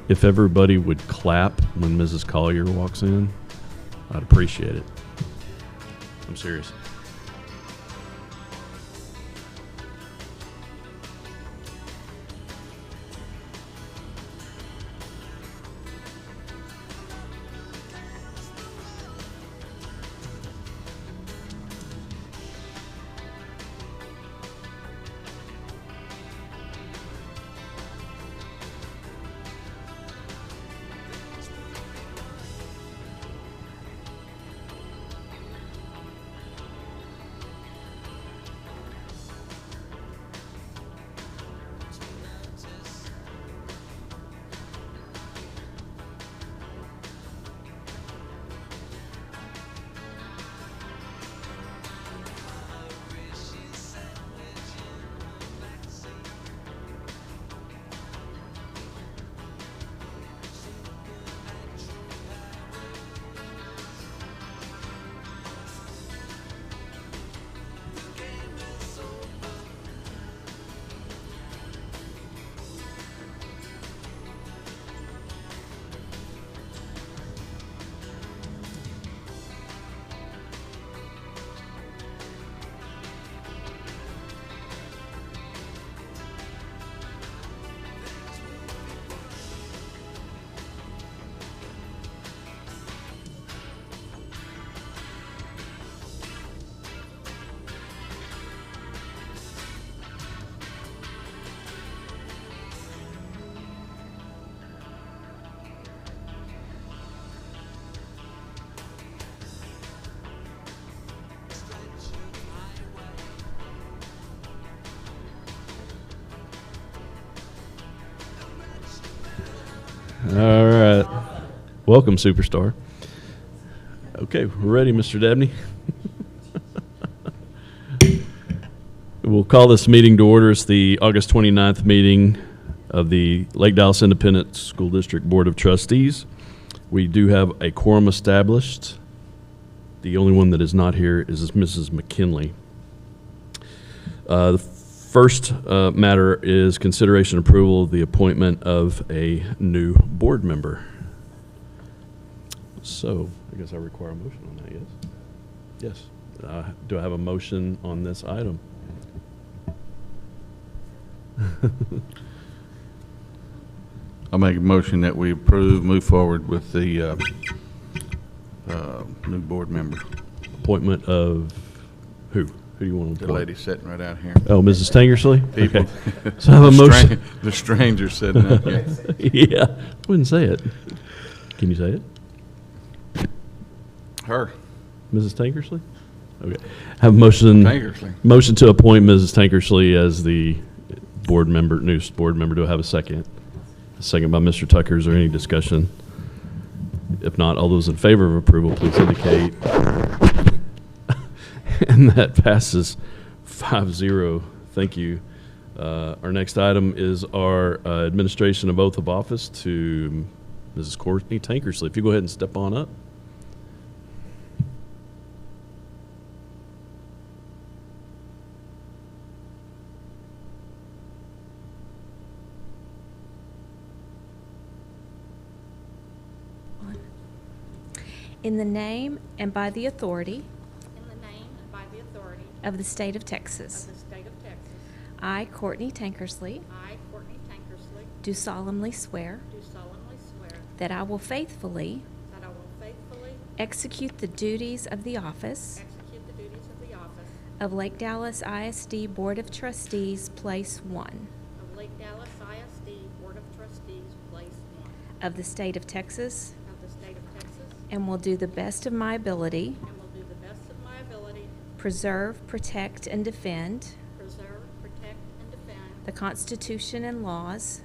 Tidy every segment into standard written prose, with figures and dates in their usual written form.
If everybody would clap when Mrs. Collier walks in, I'd appreciate it. I'm serious. All right. Welcome, superstar. Okay, we're ready, Mr. Dabney. We'll call this meeting to order. It's the August 29th meeting of the Lake Dallas Independent School District Board of Trustees. We do have a quorum established. The only one that is not here is Mrs. McKinley. The first matter is consideration and approval of the appointment of a new board member. So I guess I require a motion on that, yes? Yes. Do I have a motion on this item? I'll make a motion that we move forward with the new board member. Appointment of who? Who do you want to The appoint? lady sitting right out here. Oh, Mrs. Tangersley? People. Okay. So I have a motion. The stranger sitting out here. Yeah, wouldn't say it. Can you say it? Her. Mrs. Tankersley? Okay. Have a motion. Tankersley. Motion to appoint Mrs. Tankersley as the board member, new board member. Do I have a second? A second by Mr. Tucker. Is there any discussion? If not, all those in favor of approval, please indicate. And that passes 5-0. Thank you. Our next item is our administration of oath of office to Mrs. Courtney Tankersley. If you go ahead and step on up. In the name and by the authority of the state of Texas, I, Courtney Tankersley, do solemnly swear that I will faithfully execute the duties of the office of Lake Dallas ISD Board of Trustees, Place 1 of the state of Texas, and will do the best of my ability preserve, protect, and defend the Constitution and laws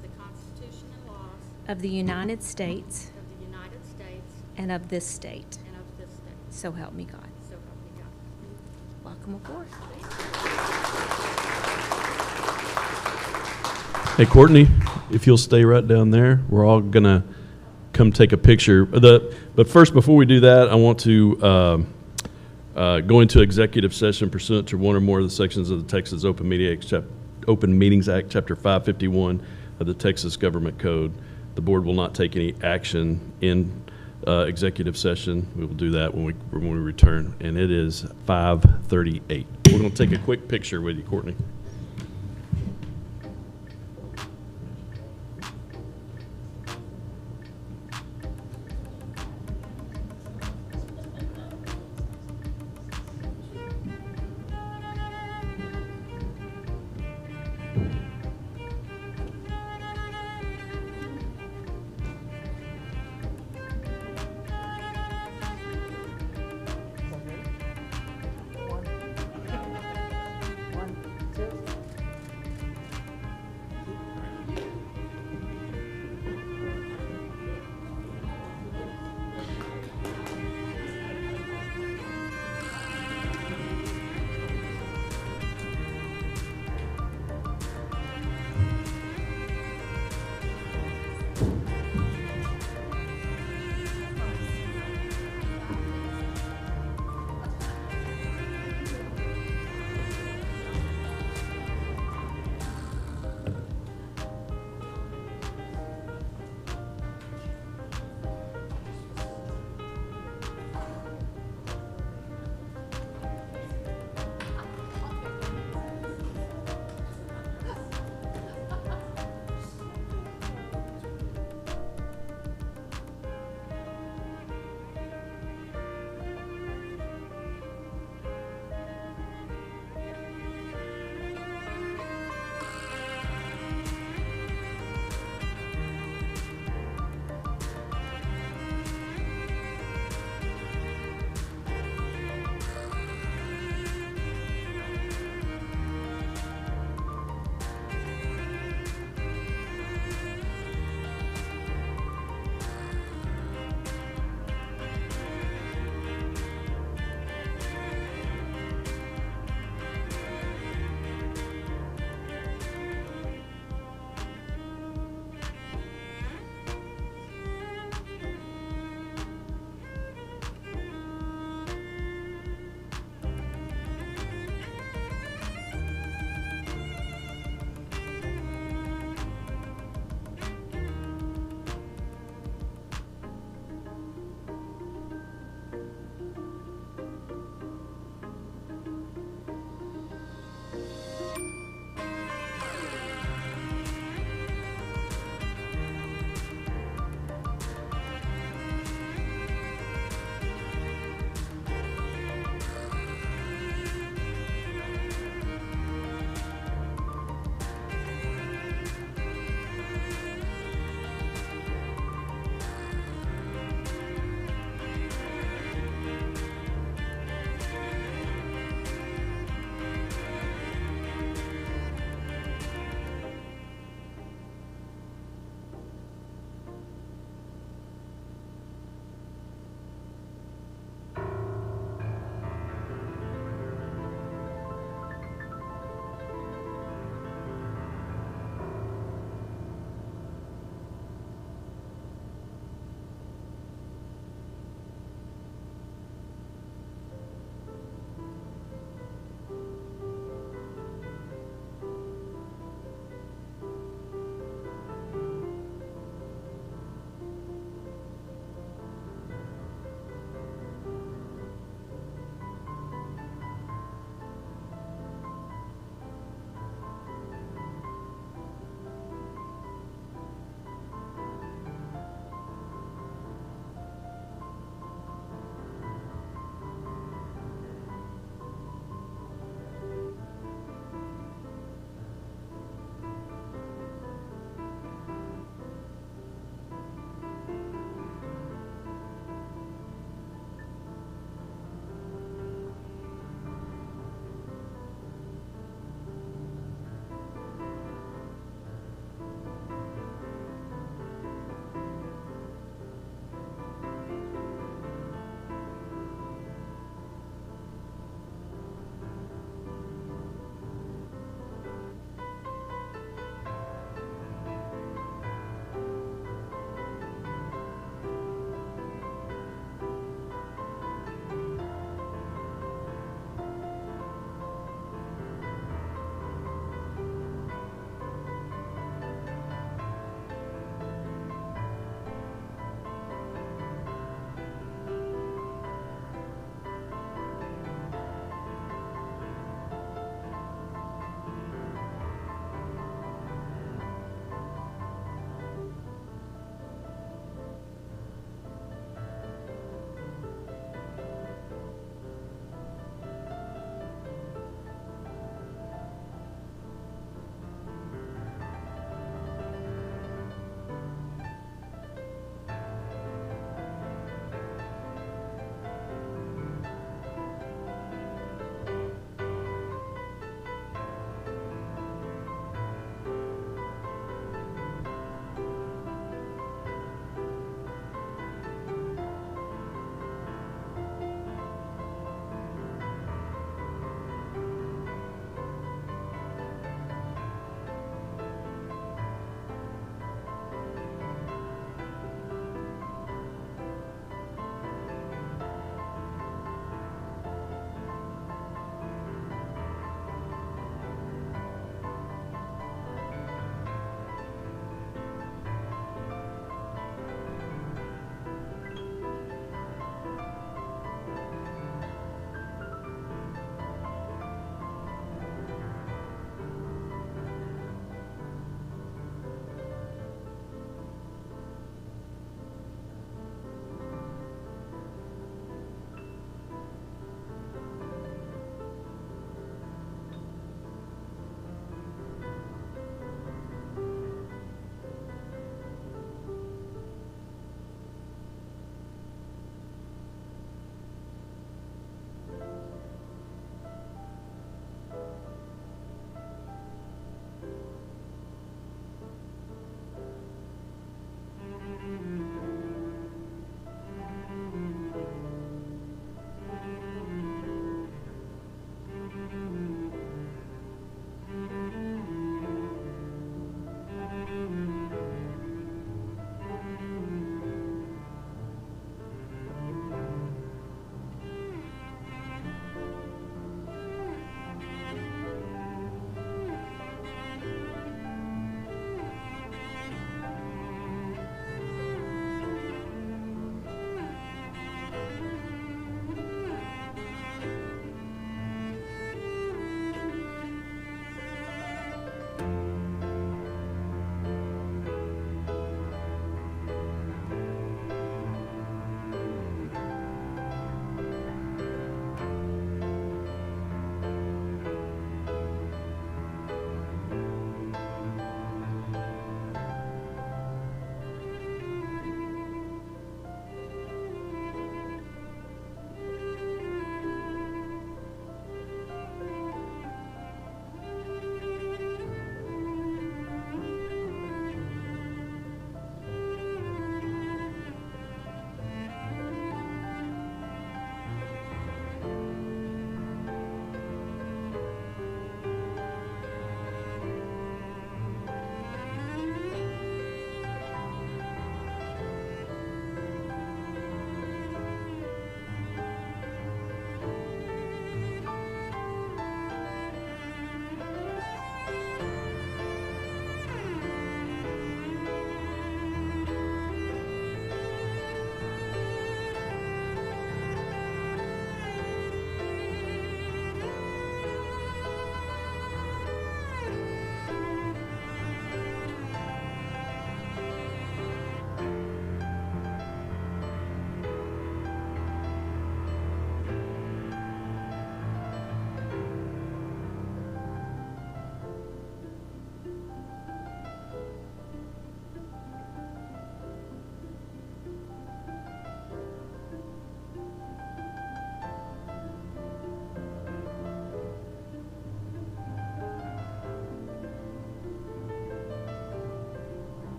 of the United States and of this state. So help me God. Welcome aboard. Hey, Courtney, if you'll stay right down there, we're all going to come take a picture. But first, before we do that, I want to go into executive session pursuant to one or more of the sections of the Texas Open Meetings Act, Chapter 551 of the Texas Government Code. The board will not take any action in executive session. We will do that when we return, and it is 5:38. We're going to take a quick picture with you, Courtney. One, two.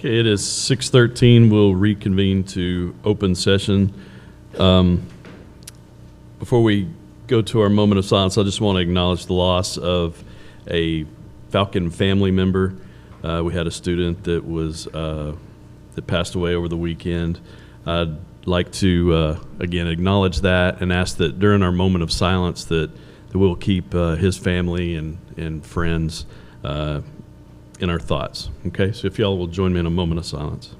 Okay, it is 6:13. We'll reconvene to open session. Before we go to our moment of silence, I just want to acknowledge the loss of a Falcon family member. We had a student that was that passed away over the weekend. I'd like to again acknowledge that and ask that during our moment of silence that we'll keep his family and friends in our thoughts. Okay, so if y'all will join me in a moment of silence.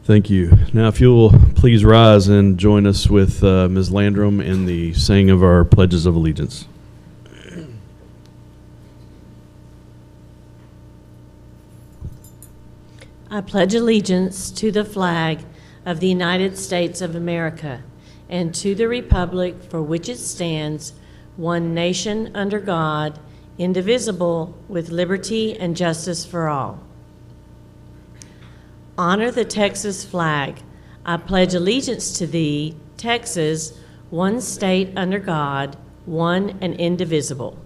Thank you. Now, if you'll please rise and join us with Ms. Landrum in the saying of our pledges of allegiance. I pledge allegiance to the flag of the United States of America and to the republic for which it stands, one nation under God, indivisible, with liberty and justice for all. Honor the Texas flag. I pledge allegiance to thee, Texas, one state under God, one and indivisible.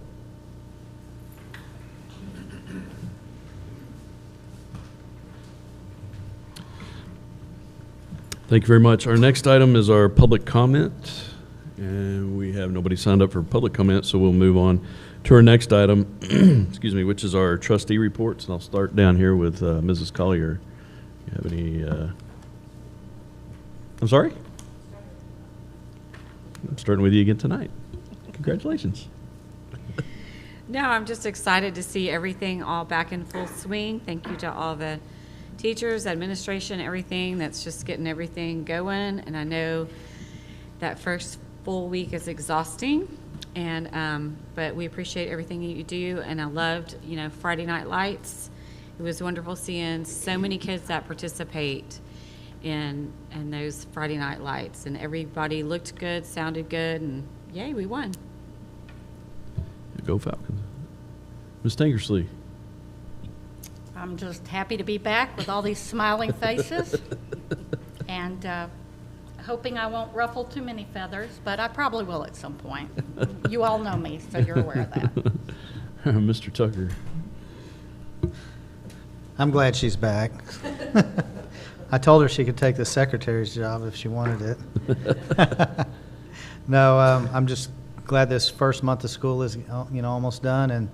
Thank you very much. Our next item is our public comment, and we have nobody signed up for public comment, so we'll move on to our next item, excuse me, which is our trustee reports, and I'll start down here with Mrs. Collier. You have any, I'm sorry? I'm starting with you again tonight. Congratulations. No, I'm just excited to see everything all back in full swing. Thank you to all the teachers, administration, everything that's just getting everything going. And I know that first full week is exhausting, and but we appreciate everything you do. And I loved, Friday Night Lights. It was wonderful seeing so many kids that participate in those Friday Night Lights, and everybody looked good, sounded good, and yay, we won. Go Falcons. Ms. Tankersley. I'm just happy to be back with all these smiling faces and hoping I won't ruffle too many feathers, but I probably will at some point. You all know me, so you're aware of that. Mr. Tucker. I'm glad she's back. I told her she could take the secretary's job if she wanted it. No, I'm just glad this first month of school is, almost done, and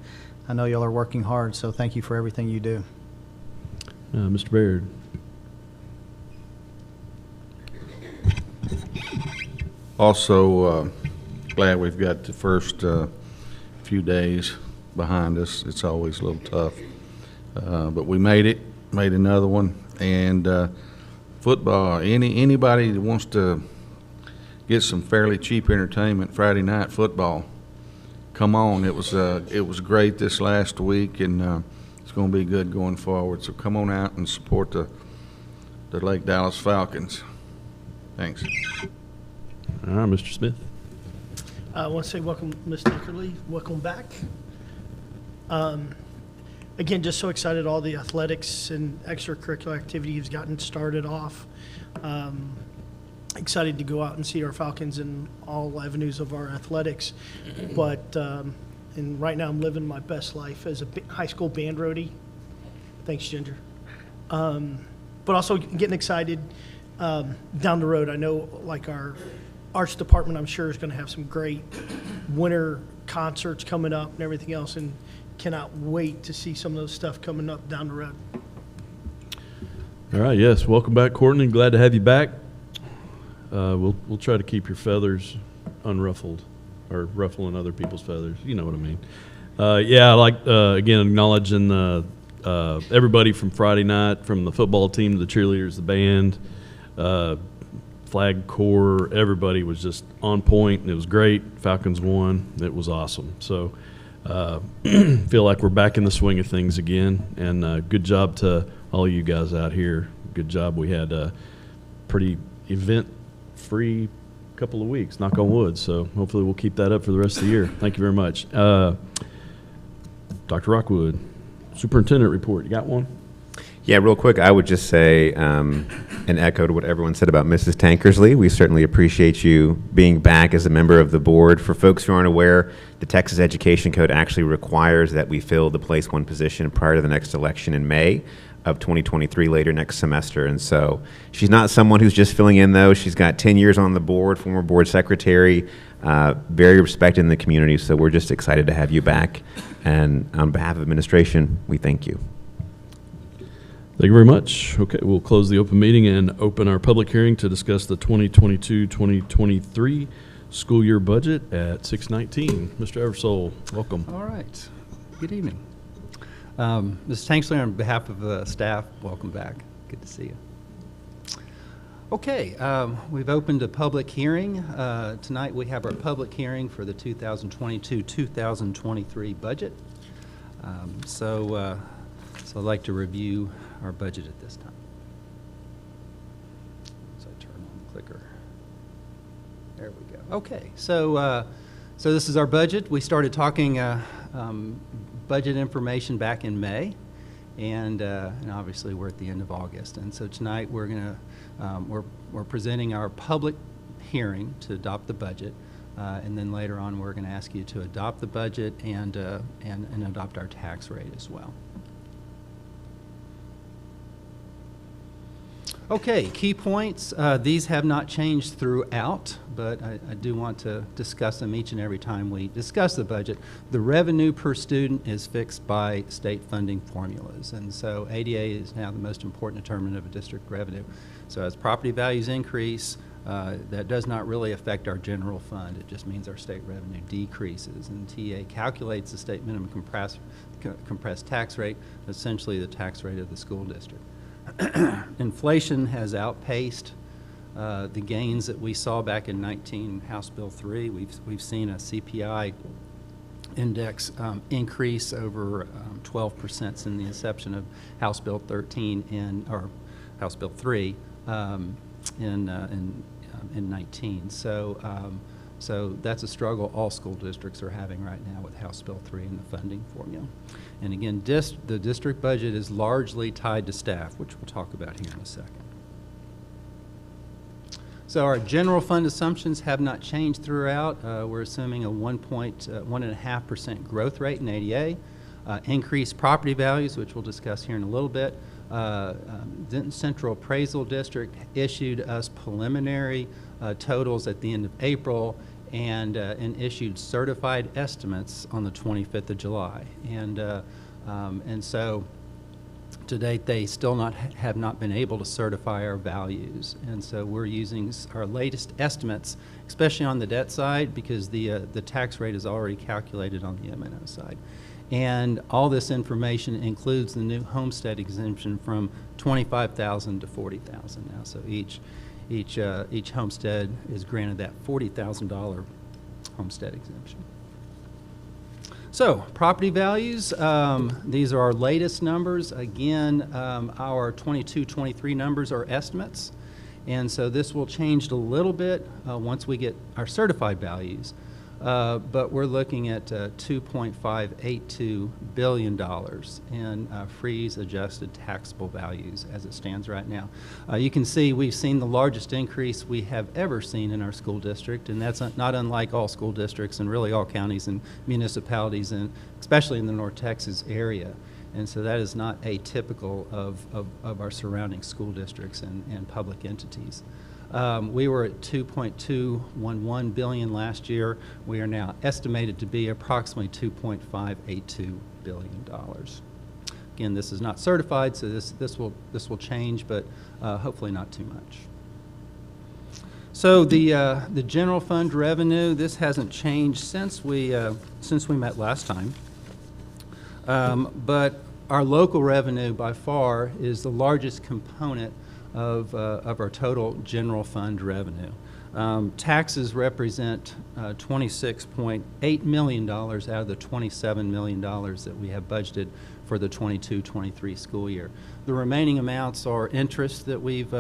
I know y'all are working hard, so thank you for everything you do. Mr. Baird. Also, glad we've got the first few days behind us. It's always a little tough. But we made another one. And football, anybody that wants to get some fairly cheap entertainment Friday night football, come on. It was great this last week, and it's going to be good going forward. So come on out and support the Lake Dallas Falcons. Thanks. All right, Mr. Smith. I want to say welcome, Ms. Nickerly. Welcome back. Again, just so excited all the athletics and extracurricular activities have gotten started off. Excited to go out and see our Falcons in all avenues of our athletics. But and right now I'm living my best life as a high school band roadie. Thanks, Ginger. But also getting excited down the road. I know, like, our arts department, I'm sure, is going to have some great winter concerts coming up and everything else, and cannot wait to see some of those stuff coming up down the road. All right, yes, welcome back, Courtney. Glad to have you back. We'll try to keep your feathers unruffled, or ruffling other people's feathers. You know what I mean. Yeah, I like, again, acknowledging everybody from Friday night, from the football team to the cheerleaders, the band, flag corps. Everybody was just on point, and it was great. Falcons won. It was awesome. So feel like we're back in the swing of things again, and good job to all you guys out here. Good job. We had a pretty event-free couple of weeks, knock on wood. So hopefully we'll keep that up for the rest of the year. Thank you very much. Dr. Rockwood, superintendent report. You got one? Yeah, real quick, I would just say, and echo to what everyone said about Mrs. Tankersley, we certainly appreciate you being back as a member of the board. For folks who aren't aware, the Texas Education Code actually requires that we fill the place one position prior to the next election in May of 2023, later next semester. And so she's not someone who's just filling in, though. She's got 10 years on the board, former board secretary, very respected in the community. So we're just excited to have you back. And on behalf of administration, we thank you. Thank you very much. Okay, we'll close the open meeting and open our public hearing to discuss the 2022-2023 school year budget at 6:19. Mr. Eversole, welcome. All right. Good evening. Mrs. Tanksley, on behalf of the staff, welcome back. Good to see you. Okay, we've opened a public hearing. Tonight we have our public hearing for the 2022-2023 budget. So I'd like to review our budget at this time. So I turn on the clicker. There we go. Okay, so this is our budget. We started talking budget information back in May, and obviously we're at the end of August. And so tonight we're we're presenting our public hearing to adopt the budget, and then later on we're going to ask you to adopt the budget and adopt our tax rate as well. Okay, key points. These have not changed throughout, but I do want to discuss them each and every time we discuss the budget. The revenue per student is fixed by state funding formulas, and so ADA is now the most important determinant of a district revenue. So as property values increase, that does not really affect our general fund. It just means our state revenue decreases, and TA calculates the state minimum compressed tax rate, essentially the tax rate of the school district. Inflation has outpaced the gains that we saw back in House Bill 3. We've seen a CPI index increase over 12% since the inception of House Bill 13 or House Bill 3 in 19. So that's a struggle all school districts are having right now with House Bill 3 and the funding formula. And again, the district budget is largely tied to staff, which we'll talk about here in a second. So our general fund assumptions have not changed throughout. We're assuming a 1.5% growth rate in ADA, increased property values, which we'll discuss here in a little bit. Denton Central Appraisal District issued us preliminary totals at the end of April and issued certified estimates on the 25th of July. And so to date, they still have not been able to certify our values. And so we're using our latest estimates, especially on the debt side, because the tax rate is already calculated on the M&O side. And all this information includes the new homestead exemption from $25,000 to $40,000 now. So each homestead is granted that $40,000 homestead exemption. So property values, these are our latest numbers. Again, our 22-23 numbers are estimates. And so this will change a little bit once we get our certified values. But we're looking at $2.582 billion in freeze adjusted taxable values as it stands right now. You can see we've seen the largest increase we have ever seen in our school district, and that's not unlike all school districts and really all counties and municipalities, and especially in the North Texas area. And so that is not atypical of our surrounding school districts and public entities. We were at $2.211 billion last year. We are now estimated to be approximately $2.582 billion. Again, this is not certified, so this will change, but hopefully not too much. So the general fund revenue, this hasn't changed since we met last time. But our local revenue by far is the largest component of our total general fund revenue. Taxes represent $26.8 million out of the $27 million that we have budgeted for the 22-23 school year. The remaining amounts are interest that we've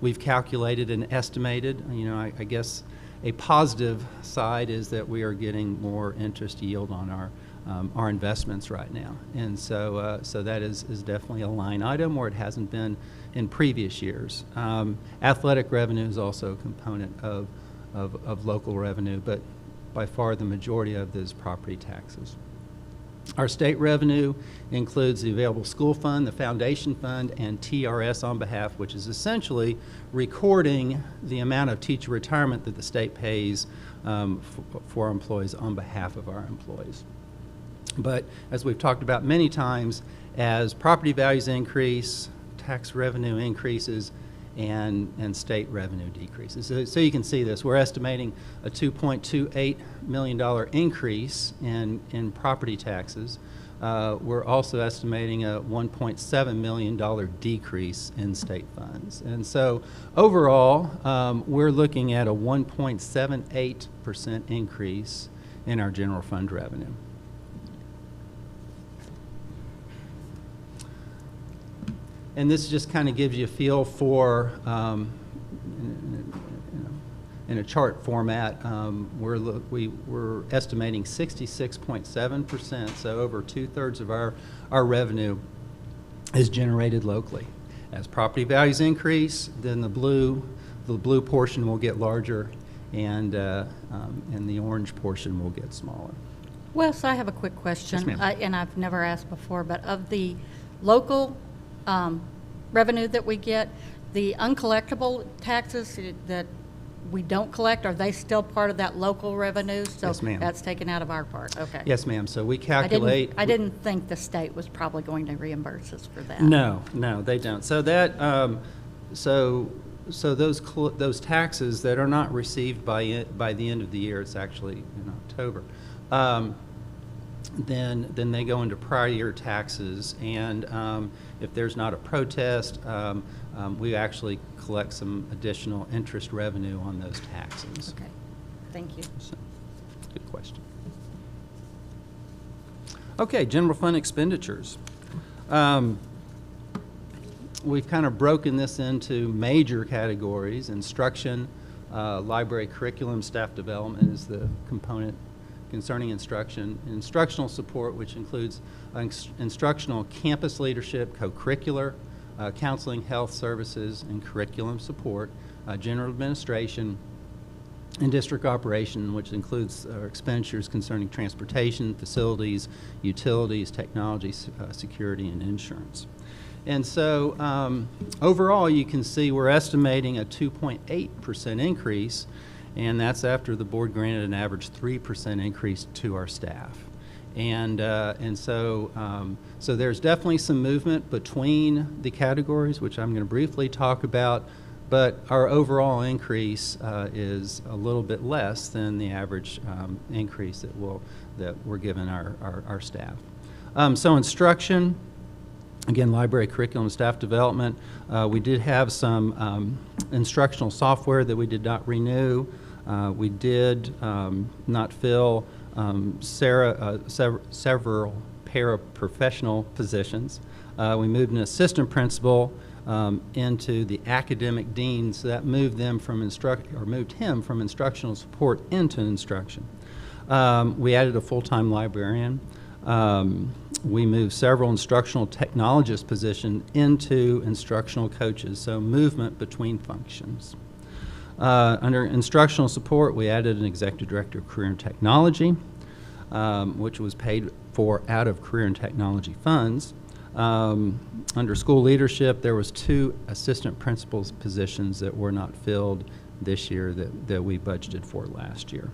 we've calculated and estimated. You know, I guess a positive side is that we are getting more interest yield on our investments right now. And so, so that is definitely a line item where it hasn't been in previous years. Athletic revenue is also a component of local revenue, but by far the majority of this is property taxes. Our state revenue includes the available school fund, the foundation fund, and TRS on behalf, which is essentially recording the amount of teacher retirement that the state pays for employees on behalf of our employees. But as we've talked about many times, as property values increase, tax revenue increases, and state revenue decreases. So you can see this. We're estimating a $2.28 million increase in property taxes. We're also estimating a $1.7 million decrease in state funds. And so overall, we're looking at a 1.78% increase in our general fund revenue. And this just kind of gives you a feel for, in a chart format, we're estimating 66.7%, so over 2/3 of our revenue is generated locally. As property values increase, then the blue portion will get larger, and the orange portion will get smaller. Wes, I have a quick question. Yes, ma'am. And I've never asked before, but of the local revenue that we get, the uncollectible taxes that we don't collect, are they still part of that local revenue? Yes, ma'am. So that's taken out of our part, okay. Yes, ma'am. So we calculate. I didn't think the state was probably going to reimburse us for that. No, they don't. So that, so those taxes that are not received by the end of the year, it's actually in October, then they go into prior year taxes, and if there's not a protest, we actually collect some additional interest revenue on those taxes. Okay, thank you. So, good question. Okay, general fund expenditures. We've kind of broken this into major categories. Instruction, library curriculum, staff development is the component concerning instruction. Instructional support, which includes instructional campus leadership, co-curricular, counseling, health services, and curriculum support, general administration, and district operation, which includes expenditures concerning transportation, facilities, utilities, technology, security, and insurance. And so overall, you can see we're estimating a 2.8% increase, and that's after the board granted an average 3% increase to our staff. And so there's definitely some movement between the categories, which I'm going to briefly talk about, but our overall increase is a little bit less than the average increase that we're giving our staff. So instruction, again, library curriculum, staff development. We did have some instructional software that we did not renew. We did not fill several paraprofessional positions. We moved an assistant principal into the academic dean, so that moved him from instructional support into instruction. We added a full-time librarian. We moved several instructional technologist positions into instructional coaches, so movement between functions. Under instructional support, we added an executive director of career and technology, which was paid for out of career and technology funds. Under school leadership, there was 2 assistant principals positions that were not filled this year that we budgeted for last year.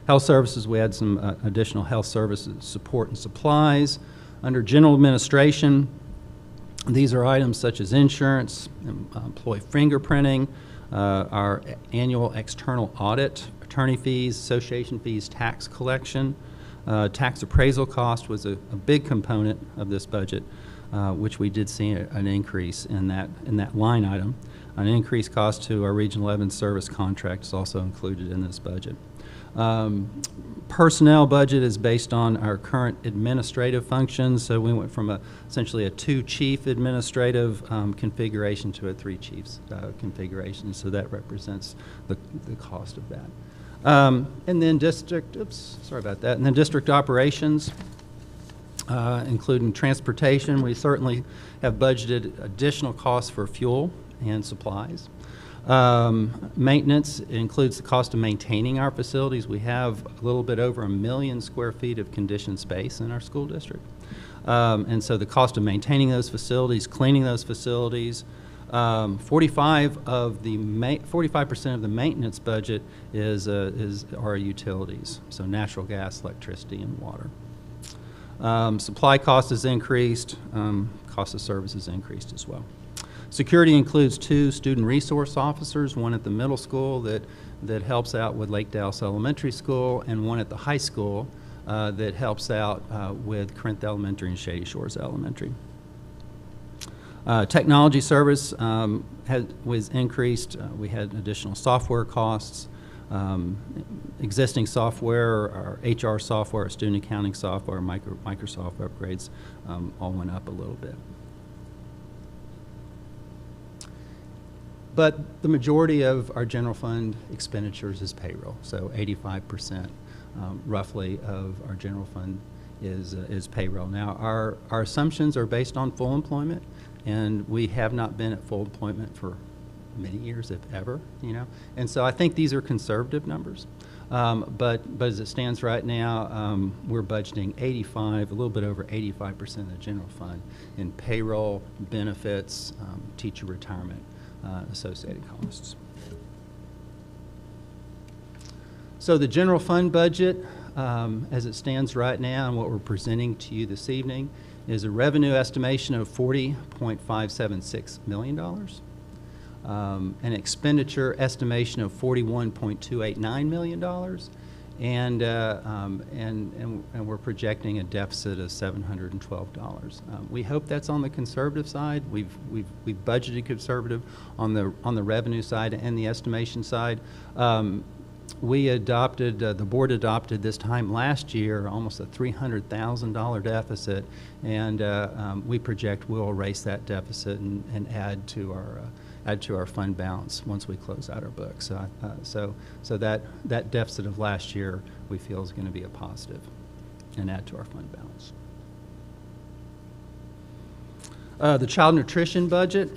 Health services, we had some additional health services support and supplies. Under general administration, these are items such as insurance, employee fingerprinting, our annual external audit, attorney fees, association fees, tax collection. Tax appraisal cost was a big component of this budget. which we did see an increase in that line item. An increased cost to our Region 11 service contract is also included in this budget. Personnel budget is based on our current administrative functions, so we went from essentially a 2-chief administrative configuration to a 3-chiefs configuration, so that represents the cost of that. And then district operations, including transportation. We certainly have budgeted additional costs for fuel and supplies. Maintenance includes the cost of maintaining our facilities. We have a little bit over 1 million square feet of conditioned space in our school district. And so the cost of maintaining those facilities, cleaning those facilities, 45% of the maintenance budget is our utilities, so natural gas, electricity, and water. Supply cost has increased. Cost of service has increased as well. Security includes 2 student resource officers, one at the middle school that helps out with Lake Dallas Elementary School, and one at the high school that helps out with Corinth Elementary and Shady Shores Elementary. Technology service was increased. We had additional software costs. Existing software, our HR software, our student accounting software, Microsoft upgrades all went up a little bit. But the majority of our general fund expenditures is payroll, so 85% roughly of our general fund is payroll. Now, our assumptions are based on full employment, and we have not been at full employment for many years, if ever, And so I think these are conservative numbers. But as it stands right now, we're budgeting a little bit over 85% of the general fund in payroll, benefits, teacher retirement, associated costs. So the general fund budget, as it stands right now and what we're presenting to you this evening, is a revenue estimation of $40.576 million, an expenditure estimation of $41.289 million, and we're projecting a deficit of $712. We hope that's on the conservative side. We've budgeted conservative on the revenue side and the estimation side. The board adopted this time last year almost a $300,000 deficit, and we project we'll erase that deficit and add to our fund balance once we close out our books. So that deficit of last year we feel is going to be a positive and add to our fund balance. The child nutrition budget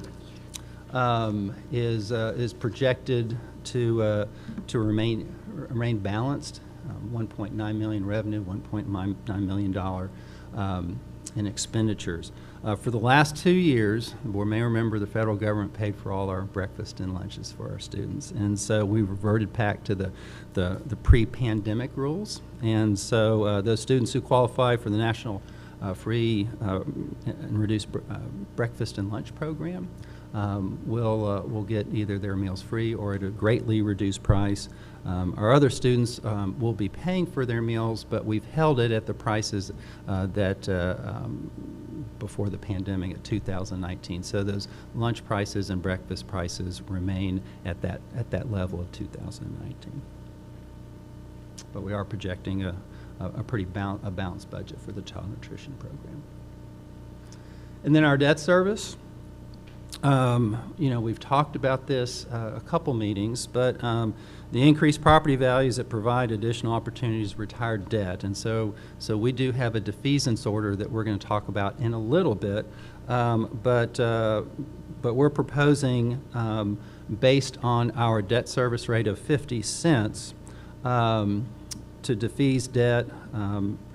is projected to remain balanced. 1.9 million revenue, $1.9 million in expenditures. For the last 2 years, the board may remember the federal government paid for all our breakfast and lunches for our students, and so we reverted back to the pre-pandemic rules. And so those students who qualify for the national free and reduced breakfast and lunch program will get either their meals free or at a greatly reduced price. Our other students will be paying for their meals, but we've held it at the prices that before the pandemic at 2019. So those lunch prices and breakfast prices remain at that level of 2019. But we are projecting a pretty balanced budget for the child nutrition program. And then our debt service. We've talked about this a couple meetings, but the increased property values that provide additional opportunities to retire debt. And so we do have a defeasance order that we're going to talk about in a little bit, but we're proposing, based on our debt service rate of 50 cents, to defease debt,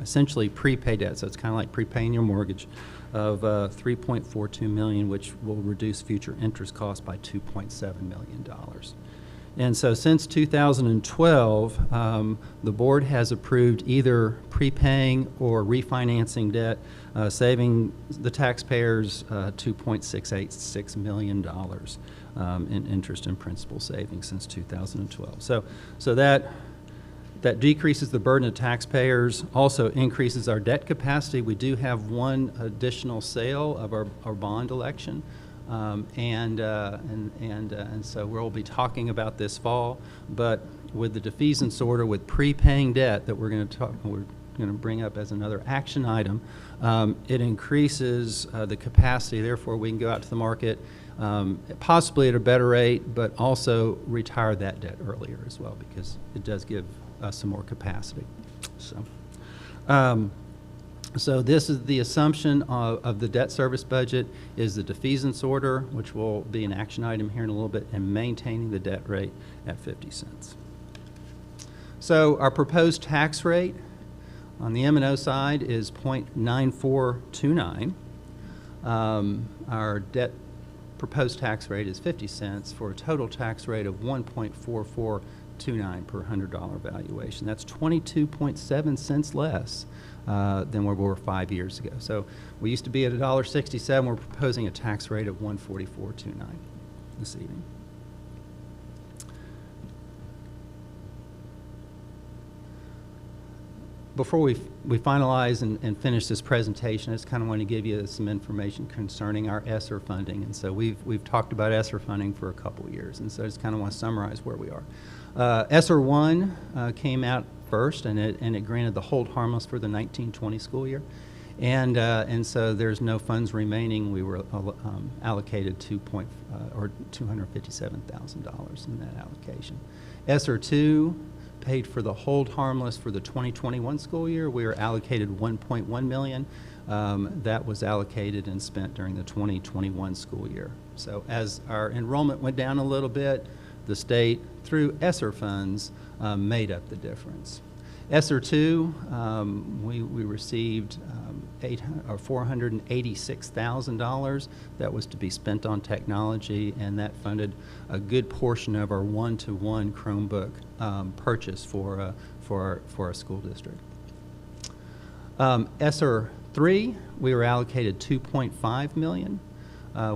essentially prepaid debt, so it's kind of like prepaying your mortgage, of $3.42 million, which will reduce future interest costs by $2.7 million. And so since 2012, the board has approved either prepaying or refinancing debt, saving the taxpayers $2.686 million in interest and principal savings since 2012. So That decreases the burden of taxpayers, also increases our debt capacity. We do have one additional sale of our bond election, and so we'll be talking about this fall. But with the defeasance order, with prepaying debt that we're going to bring up as another action item, it increases the capacity. Therefore, we can go out to the market, possibly at a better rate, but also retire that debt earlier as well, because it does give us some more capacity. So this is the assumption of the debt service budget is the defeasance order, which will be an action item here in a little bit, and maintaining the debt rate at 50 cents. So our proposed tax rate on the M&O side is 0.9429. Our debt proposed tax rate is 50 cents for a total tax rate of 1.4429 per $100 valuation. That's 22.7 cents less than where we were 5 years ago. So we used to be at $1.67. We're proposing a tax rate of 1.4429 this evening. Before we finalize and finish this presentation, I just kind of want to give you some information concerning our ESSER funding. And so we've talked about ESSER funding for a couple of years, and so I just kind of want to summarize where we are. ESSER 1 came out first, and it granted the hold harmless for the 1920 school year. And so there's no funds remaining. We were allocated $257,000 in that allocation. ESSER 2 paid for the hold harmless for the 2021 school year. We were allocated $1.1 million. That was allocated and spent during the 2021 school year. So as our enrollment went down a little bit, the state, through ESSER funds, made up the difference. ESSER 2, we received $486,000 that was to be spent on technology, and that funded a good portion of our one-to-one Chromebook purchase for our school district. ESSER 3, we were allocated $2.5 million.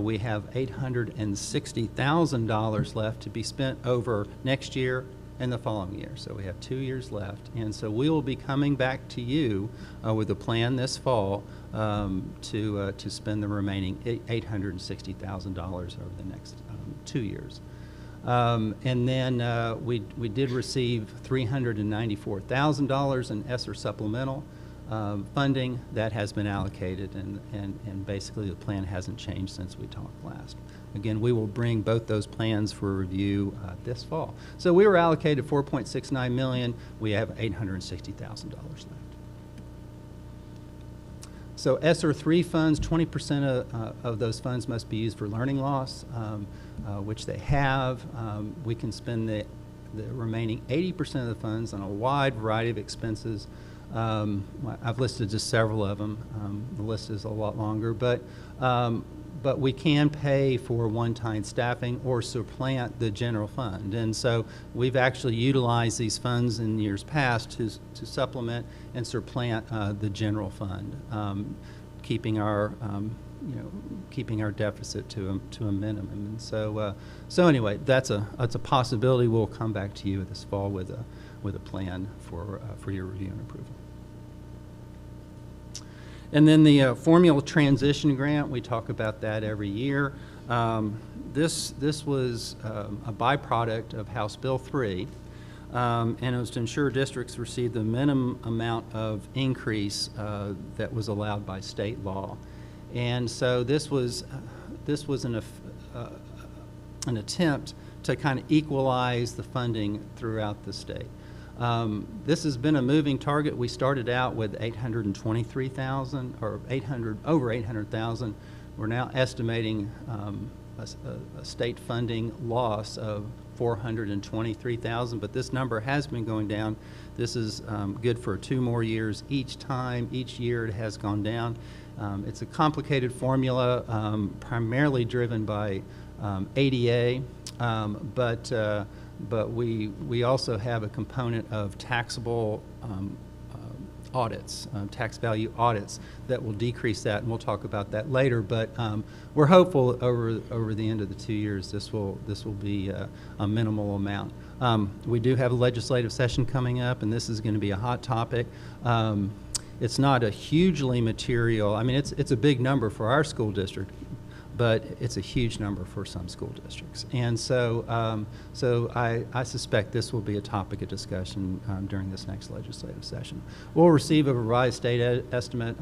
We have $860,000 left to be spent over next year and the following year. So we have 2 years left. And so we will be coming back to you with a plan this fall to spend the remaining $860,000 over the next 2 years. And then we did receive $394,000 in ESSER supplemental funding that has been allocated, and basically the plan hasn't changed since we talked last. Again, we will bring both those plans for review this fall. So we were allocated $4.69 million. We have $860,000 left. So ESSER 3 funds, 20% of those funds must be used for learning loss, which they have. We can spend the remaining 80% of the funds on a wide variety of expenses. I've listed just several of them. The list is a lot longer, but we can pay for one-time staffing or supplant the general fund. And so we've actually utilized these funds in years past to supplement and supplant the general fund, keeping our deficit to a minimum. And so anyway, that's a possibility. We'll come back to you this fall with a plan for your review and approval. And then the formula transition grant, we talk about that every year. This was a byproduct of House Bill 3, and it was to ensure districts receive the minimum amount of increase that was allowed by state law. And so this was an attempt to kind of equalize the funding throughout the state. This has been a moving target. We started out with $823,000 or over $800,000. We're now estimating a state funding loss of $423,000, but this number has been going down. This is good for 2 more years. Each year it has gone down. It's a complicated formula, primarily driven by ADA, but we also have a component of taxable audits, tax value audits that will decrease that, and we'll talk about that later. But we're hopeful over the end of the 2 years this will be a minimal amount. We do have a legislative session coming up, and this is going to be a hot topic. It's not a hugely material. I mean, it's a big number for our school district, but it's a huge number for some school districts. And so, I suspect this will be a topic of discussion during this next legislative session. We'll receive a revised state estimate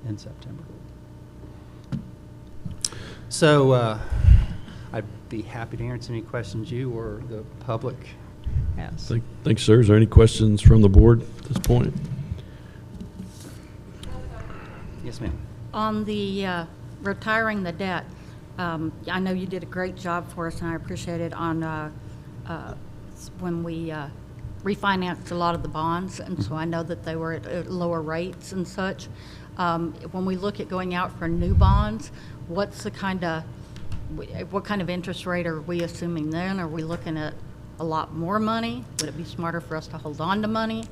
in September. So I'd be happy to answer any questions you or the public has. Thanks, sir. Is there any questions from the board at this point? Yes, ma'am. On the retiring the debt, I know you did a great job for us, and I appreciate it on when we refinanced a lot of the bonds, and so I know that they were at lower rates and such. When we look at going out for new bonds, what kind of interest rate are we assuming then? Are we looking at a lot more money? Would it be smarter for us to hold on to money?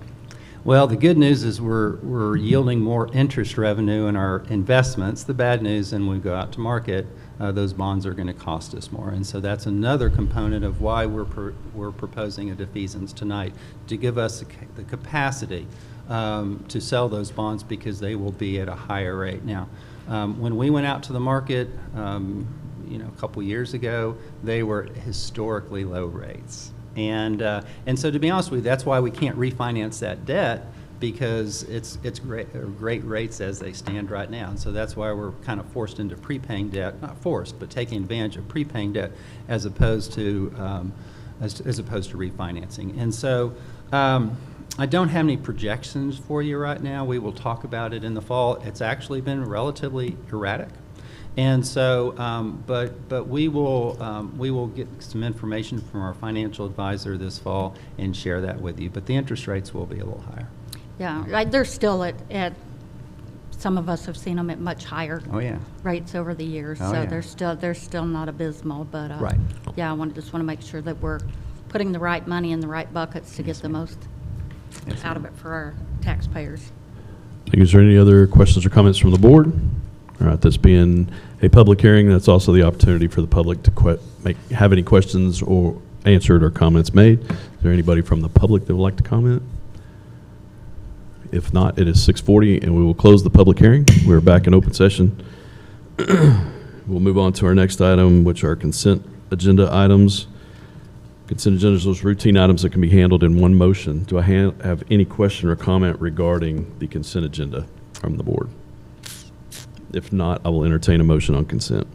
Well, the good news is we're yielding more interest revenue in our investments. The bad news, and when we go out to market, those bonds are going to cost us more. And so that's another component of why we're proposing a defeasance tonight, to give us the capacity to sell those bonds because they will be at a higher rate. Now, when we went out to the market, a couple years ago, they were historically low rates. And so, to be honest with you, that's why we can't refinance that debt, because it's great rates as they stand right now. And so that's why we're kind of forced into prepaying debt, not forced, but taking advantage of prepaying debt as opposed to refinancing. And so I don't have any projections for you right now. We will talk about it in the fall. It's actually been relatively erratic. And so, but we will get some information from our financial advisor this fall and share that with you. But the interest rates will be a little higher. Yeah, they're still at some of us have seen them at much higher rates over the years. They're still not abysmal. But right. Yeah, I just want to make sure that we're putting the right money in the right buckets to get the most out of it for our taxpayers. Is there any other questions or comments from the board? All right, this being a public hearing, that's also the opportunity for the public to have any questions or answered or comments made. Is there anybody from the public that would like to comment? If not, it is 6:40, and we will close the public hearing. We're back in open session. We'll move on to our next item, which are consent agenda items. Consent agenda is those routine items that can be handled in one motion. Do I have any question or comment regarding the consent agenda from the board? If not, I will entertain a motion on consent.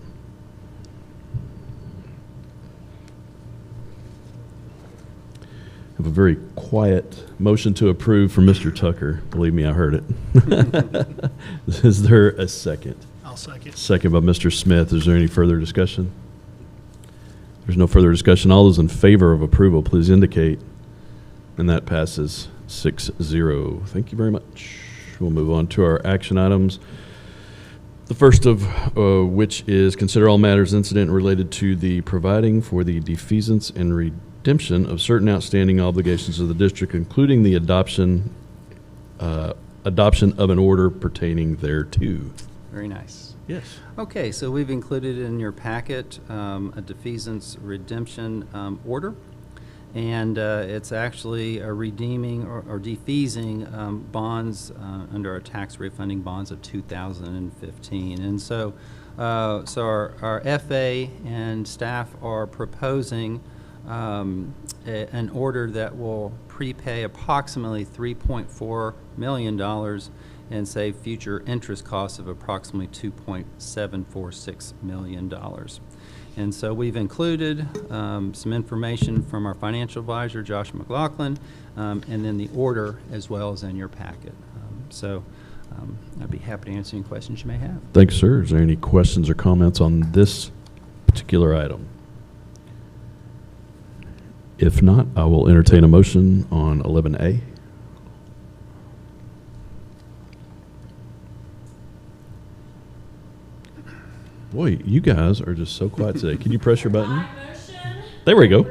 I have a very quiet motion to approve from Mr. Tucker. Believe me, I heard it. Is there a second? I'll second. Second by Mr. Smith. Is there any further discussion? There's no further discussion. All those in favor of approval, please indicate. And that passes 6-0. Thank you very much. We'll move on to our action items. The first of which is consider all matters incident related to the providing for the defeasance and redemption of certain outstanding obligations of the district, including the adoption of an order pertaining thereto. Very nice. Yes. Okay, so we've included in your packet a defeasance redemption order. And it's actually a redeeming or defeasing bonds under our tax refunding bonds of 2015. And so our FA and staff are proposing an order that will prepay approximately $3.4 million and save future interest costs of approximately $2.746 million. And so we've included some information from our financial advisor, Josh McLaughlin, and then the order as well as in your packet. I'd be happy to answer any questions you may have. Thanks, sir. Is there any questions or comments on this particular item? If not, I will entertain a motion on 11A. Boy, you guys are just so quiet today. Can you press your button? There we go.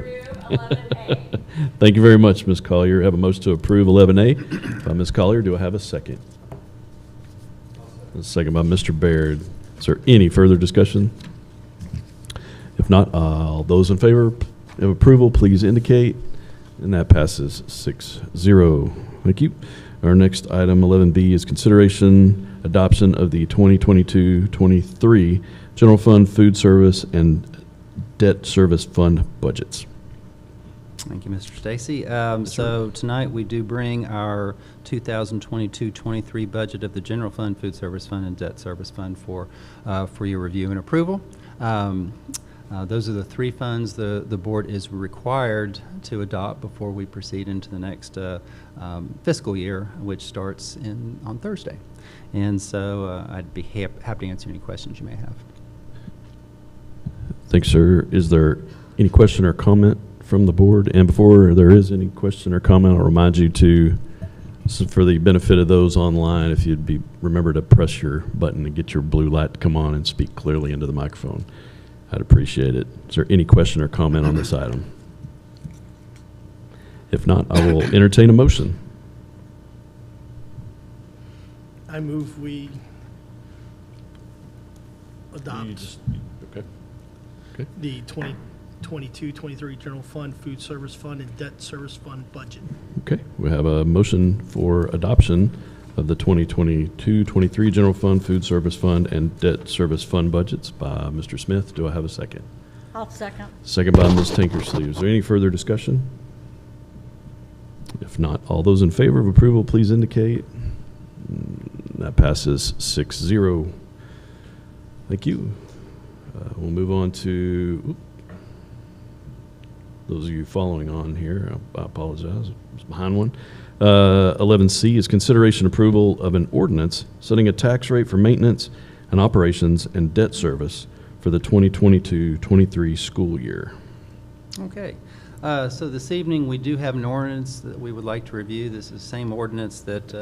Thank you very much, Ms. Collier. Have a motion to approve 11A by Ms. Collier. Do I have a second? A second by Mr. Baird. Is there any further discussion? If not, all those in favor of approval, please indicate. And that passes 6-0. Thank you. Our next item, 11B, is consideration adoption of the 2022-23 General Fund Food Service and Debt Service Fund budgets. Thank you, Mr. Stacy. So tonight, we do bring our 2022-23 budget of the General Fund, Food Service Fund, and Debt Service Fund for your review and approval. Those are the three funds the board is required to adopt before we proceed into the next fiscal year, which starts on Thursday. And so I'd be happy to answer any questions you may have. Thanks, sir. Is there any question or comment from the board? And before there is any question or comment, I'll remind you to, for the benefit of those online, if you'd remember to press your button and get your blue light to come on and speak clearly into the microphone. I'd appreciate it. Is there any question or comment on this item? If not, I will entertain a motion. I move we adopt Okay. the 2022-23 General Fund, Food Service Fund, and Debt Service Fund budget. Okay. We have a motion for adoption of the 2022-23 General Fund, Food Service Fund, and Debt Service Fund budgets by Mr. Smith. Do I have a second? I'll second. Second by Ms. Tankersley. Is there any further discussion? If not, all those in favor of approval, please indicate. That passes 6-0. Thank you. We'll move on to those of you following on here. I apologize. I was behind one. 11C is consideration approval of an ordinance setting a tax rate for maintenance and operations and debt service for the 2022-23 school year. Okay. So this evening, we do have an ordinance that we would like to review. This is the same ordinance that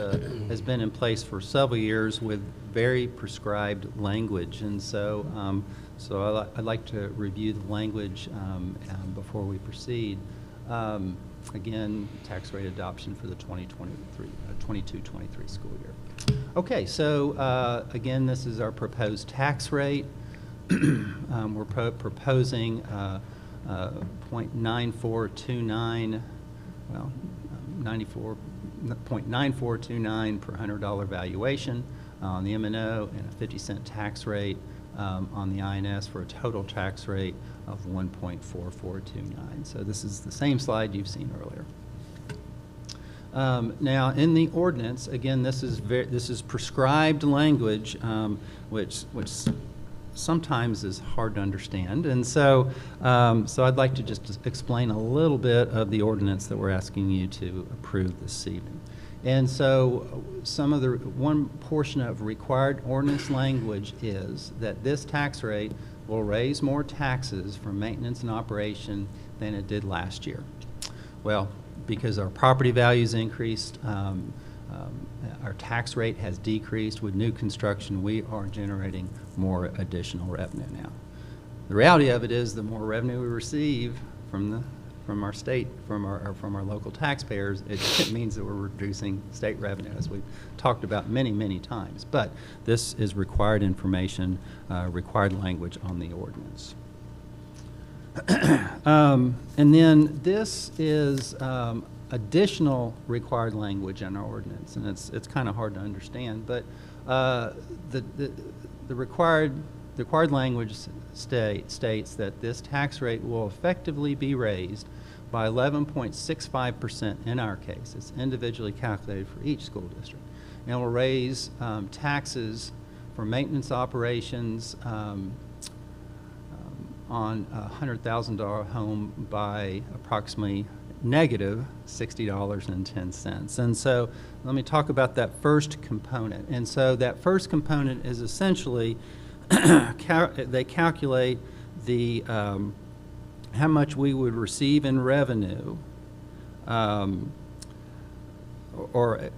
has been in place for several years with very prescribed language. And so, I'd like to review the language before we proceed. Again, tax rate adoption for the 22-23 school year. Okay, so again, this is our proposed tax rate. We're proposing 0.9429, well, 0.9429 per $100 valuation on the M&O and a 50-cent tax rate on the INS for a total tax rate of 1.4429. So this is the same slide you've seen earlier. Now, in the ordinance, again, this is prescribed language, which sometimes is hard to understand, and so I'd like to just explain a little bit of the ordinance that we're asking you to approve this evening. And so, one portion of required ordinance language is that this tax rate will raise more taxes for maintenance and operation than it did last year. Well, because our property values increased, our tax rate has decreased. With new construction, we are generating more additional revenue now. The reality of it is, the more revenue we receive from our state, from our local taxpayers, it means that we're reducing state revenue, as we've talked about many, many times. But this is required information, required language on the ordinance. And then this is additional required language in our ordinance, and it's kind of hard to understand, but the required language states that this tax rate will effectively be raised by 11.65% in our case. It's individually calculated for each school district. And will raise taxes for maintenance operations on a $100,000 home by approximately negative $60.10. And so let me talk about that first component. And so that first component is essentially they calculate the how much we would receive in revenue, or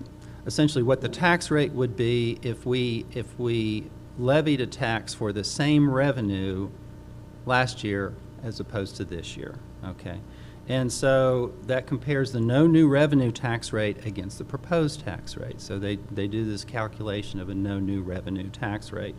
essentially what the tax rate would be if we levied a tax for the same revenue last year as opposed to this year. Okay, And so that compares the no new revenue tax rate against the proposed tax rate. So they do this calculation of a no new revenue tax rate.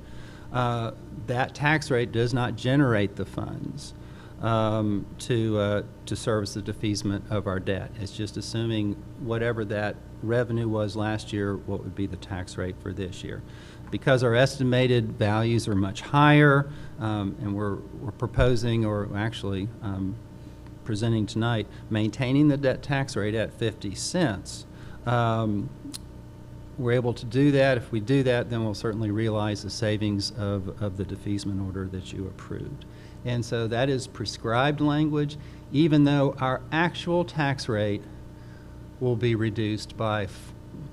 That tax rate does not generate the funds to service the defeasance of our debt. It's just assuming whatever that revenue was last year, what would be the tax rate for this year. Because our estimated values are much higher, and we're proposing, or actually presenting tonight, maintaining the debt tax rate at 50 cents. We're able to do that. If we do that, then we'll certainly realize the savings of the defeasance order that you approved. And so that is prescribed language, even though our actual tax rate will be reduced by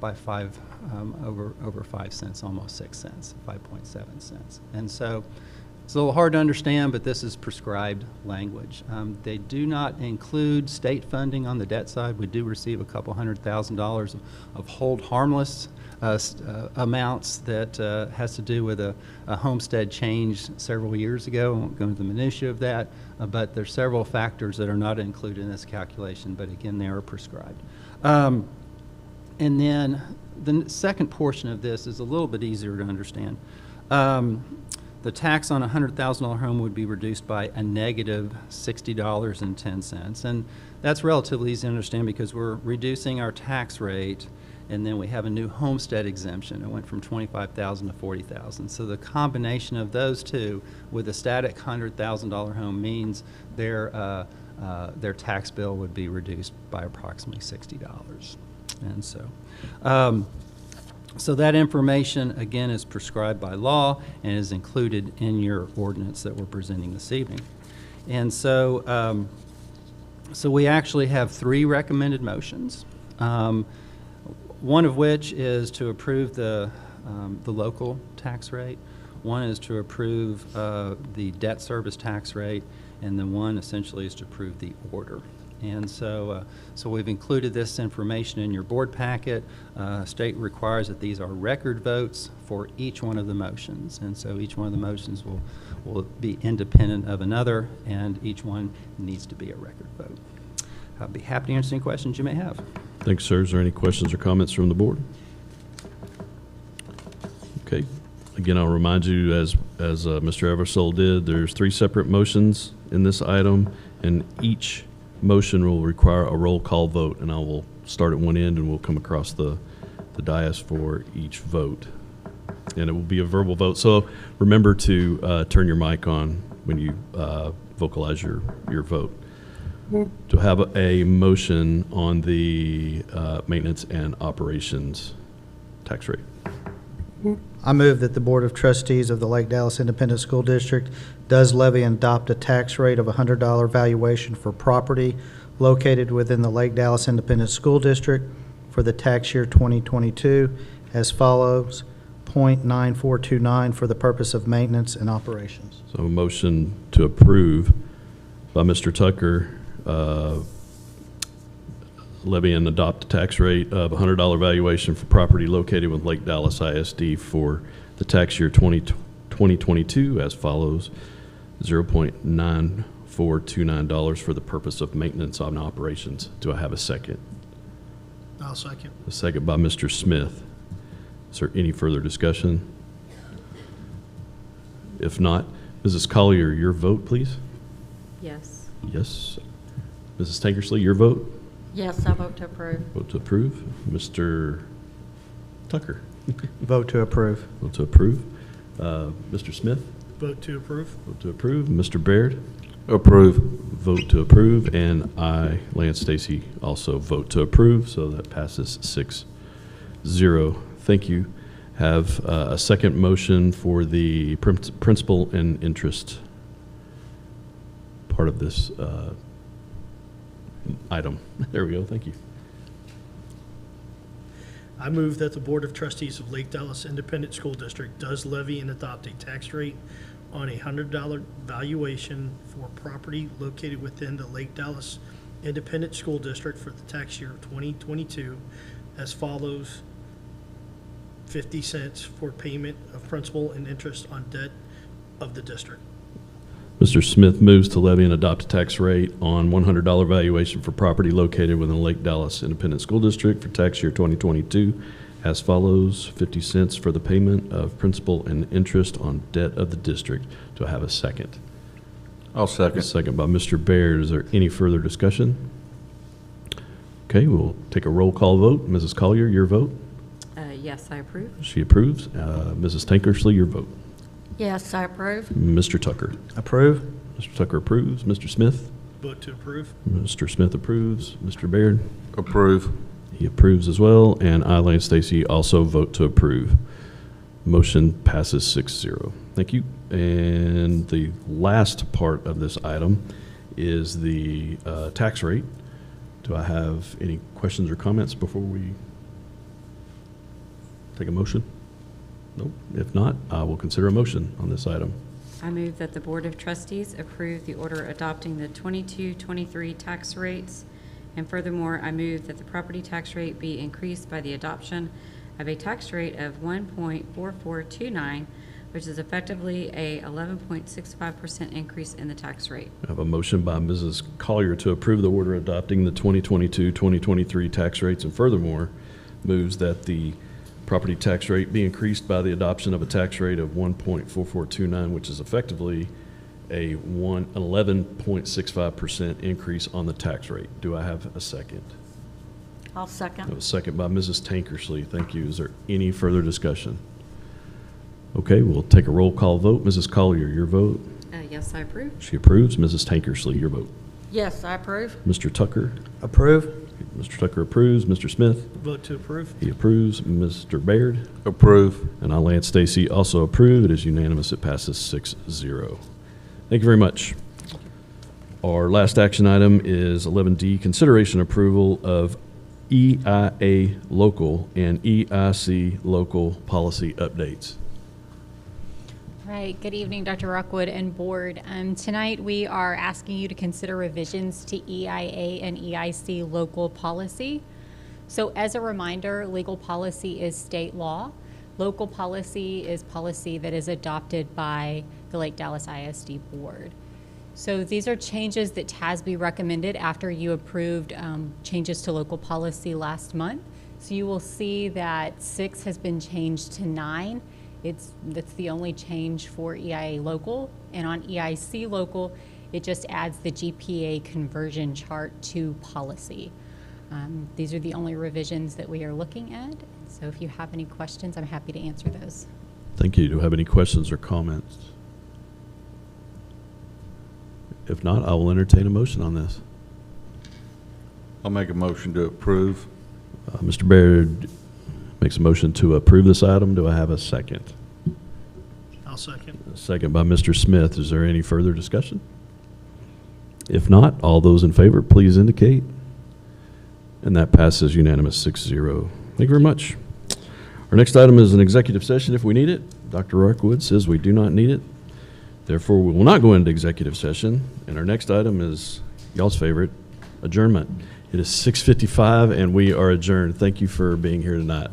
over 5 cents, almost 6 cents, 5.7 cents. And so it's a little hard to understand, but this is prescribed language. They do not include state funding on the debt side. We do receive a couple $100,000 of hold harmless amounts that has to do with a homestead change several years ago. I won't go into the minutiae of that, but there's several factors that are not included in this calculation, but again, they are prescribed. And then the second portion of this is a little bit easier to understand. The tax on a $100,000 home would be reduced by a negative $60.10. And that's relatively easy to understand because we're reducing our tax rate, and then we have a new homestead exemption. It went from $25,000 to $40,000. So the combination of those two with a static $100,000 home means their tax bill would be reduced by approximately $60. And so that information, again, is prescribed by law and is included in your ordinance that we're presenting this evening. And so we actually have 3 recommended motions, one of which is to approve the local tax rate, one is to approve the debt service tax rate, and then one essentially is to approve the order. And so we've included this information in your board packet. State requires that these are record votes for each one of the motions. And so each one of the motions will be independent of another, and each one needs to be a record vote. I'll be happy to answer any questions you may have. Thanks, sir. Is there any questions or comments from the board? Okay. Again, I'll remind you, as Mr. Eversole did, there's 3 separate motions in this item, and each motion will require a roll call vote, and I will start at one end and we'll come across the dais for each vote. And it will be a verbal vote. So remember to turn your mic on when you vocalize your vote. To have a motion on the maintenance and operations tax rate. I move that the Board of Trustees of the Lake Dallas Independent School District does levy and adopt a tax rate of $100 valuation for property located within the Lake Dallas Independent School District for the tax year 2022 as follows: 0.9429 for the purpose of maintenance and operations. So a motion to approve by Mr. Tucker, levy and adopt a tax rate of $100 valuation for property located with Lake Dallas ISD for the tax year 2022 as follows: $0.9429 for the purpose of maintenance on operations. Do I have a second? I'll second. A second by Mr. Smith. Is there any further discussion? If not, Mrs. Collier, your vote, please. Yes. Yes. Mrs. Tankersley, your vote? Yes, I vote to approve. Vote to approve. Mr. Tucker? Vote to approve. Vote to approve. Mr. Smith? Vote to approve. Vote to approve. Mr. Baird? Approve. Vote to approve. And I, Lance Stacy, also vote to approve, so that passes 6-0. Thank you. Have a second motion for the principal and interest part of this item. There we go. Thank you. I move that the Board of Trustees of Lake Dallas Independent School District does levy and adopt a tax rate on a $100 valuation for property located within the Lake Dallas Independent School District for the tax year 2022 as follows: 50 cents for payment of principal and interest on debt of the district. Mr. Smith moves to levy and adopt a tax rate on $100 valuation for property located within the Lake Dallas Independent School District for tax year 2022 as follows: 50 cents for the payment of principal and interest on debt of the district. Do I have a second? I'll A second. second by Mr. Baird. Is there any further discussion? Okay, we'll take a roll call vote. Mrs. Collier, your vote? Yes, I approve. She approves. Mrs. Tankersley, your vote? Yes, I approve. Mr. Tucker? Approve? Mr. Tucker approves. Mr. Smith? Vote to approve. Mr. Smith approves. Mr. Baird? Approve. He approves as well, and I, Lane Stacy, also vote to approve. Motion passes 6-0. Thank you. And the last part of this item is the tax rate. Do I have any questions or comments before we take a motion? Nope. If not, I will consider a motion on this item. I move that the Board of Trustees approve the order adopting the 22-23 tax rates. And furthermore, I move that the property tax rate be increased by the adoption of a tax rate of 1.4429, which is effectively a 11.65% increase in the tax rate. I have a motion by Mrs. Collier to approve the order adopting the 2022-2023 tax rates, and furthermore, moves that the property tax rate be increased by the adoption of a tax rate of 1.4429, which is effectively a 11.65% increase on the tax rate. Do I have a second? I'll I have second. a second by Mrs. Tankersley. Thank you. Is there any further discussion? Okay, we'll take a roll call vote. Mrs. Collier, your vote? Yes, I approve. She approves. Mrs. Tankersley, your vote? Yes, I approve. Mr. Tucker? Approve? Mr. Tucker approves. Mr. Smith? Vote to approve. He approves. Mr. Baird? Approve. And I, Lance Stacy, also approve. It is unanimous. It passes 6-0. Thank you very much. Our last action item is 11D, consideration approval of EIA local and EIC local policy updates. Right. Good evening, Dr. Rockwood and board. Tonight we are asking you to consider revisions to EIA and EIC local policy. So as a reminder, legal policy is state law. Local policy is policy that is adopted by the Lake Dallas ISD board. So these are changes that TASB recommended after you approved changes to local policy last month. So you will see that 6 has been changed to 9. That's the only change for EIA local. And on EIC local, it just adds the GPA conversion chart to policy. These are the only revisions that we are looking at. So if you have any questions, I'm happy to answer those. Thank you. Do you have any questions or comments? If not, I will entertain a motion on this. I'll make a motion to approve. Mr. Baird makes a motion to approve this item. Do I have a second? I'll second. A second by Mr. Smith. Is there any further discussion? If not, all those in favor, please indicate. And that passes unanimous 6-0. Thank you very much. Our next item is an executive session if we need it. Dr. Rockwood says we do not need it. Therefore, we will not go into executive session. And our next item is y'all's favorite, adjournment. It is 6:55 and we are adjourned. Thank you for being here tonight.